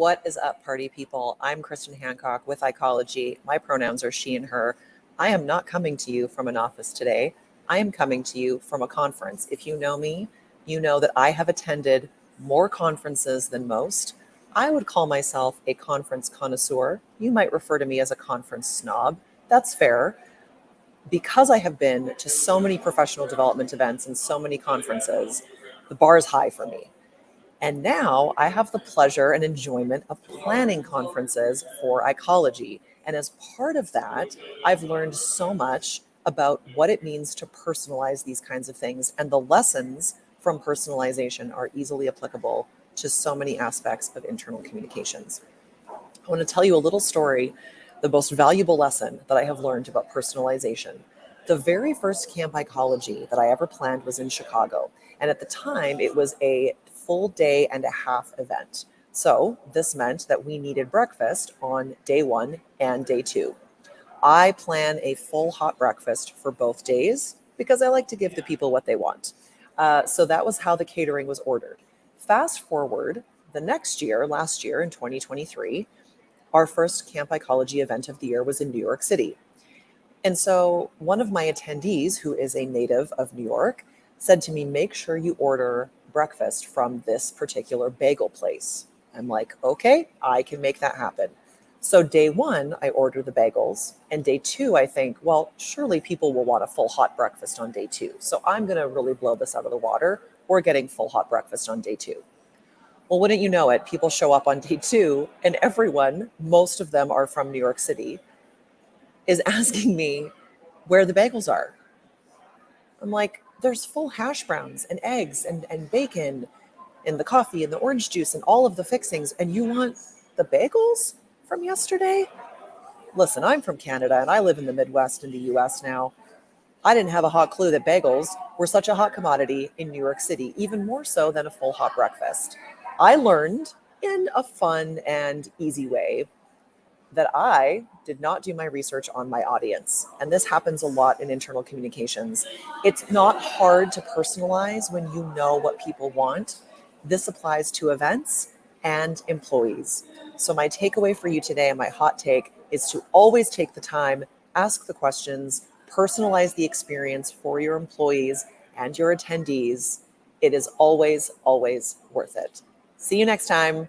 What is up, party people? I'm Kristen Hancock with Ecology. My pronouns are she and her. I am not coming to you from an office today. I am coming to you from a conference. If you know me, you know that I have attended more conferences than most. I would call myself a conference connoisseur. You might refer to me as a conference snob. That's fair. Because I have been to so many professional development events and so many conferences, the bar is high for me. And now I have the pleasure and enjoyment of planning conferences for Ecology. And as part of that, I've learned so much about what it means to personalize these kinds of things. And the lessons from personalization are easily applicable to so many aspects of internal communications. I want to tell you a little story, the most valuable lesson that I have learned about personalization. The very first Camp Ecology that I ever planned was in Chicago. And at the time, it was a full day and a half event. So this meant that we needed breakfast on day one and day two. I plan a full hot breakfast for both days because I like to give the people what they want. So that was how the catering was ordered. Fast forward the next year, last year in 2023, our first Camp Ecology event of the year was in New York City. And so one of my attendees, who is a native of New York, said to me, make sure you order breakfast from this particular bagel place. I'm like, okay, I can make that happen. So day one, I order the bagels. And day two, I think, well, surely people will want a full hot breakfast on day two. So I'm going to really blow this out of the water. We're getting full hot breakfast on day two. Well, wouldn't you know it, people show up on day two, and everyone, most of them are from New York City, is asking me where the bagels are. I'm like, there's full hash browns and eggs and bacon and the coffee and the orange juice and all of the fixings, and you want the bagels from yesterday? Listen, I'm from Canada and I live in the Midwest in the US now. I didn't have a hot clue that bagels were such a hot commodity in New York City, even more so than a full hot breakfast. I learned in a fun and easy way that I did not do my research on my audience. And this happens a lot in internal communications. It's not hard to personalize when you know what people want. This applies to events and employees. So my takeaway for you today and my hot take is to always take the time, ask the questions, personalize the experience for your employees and your attendees. It is always, always worth it. See you next time.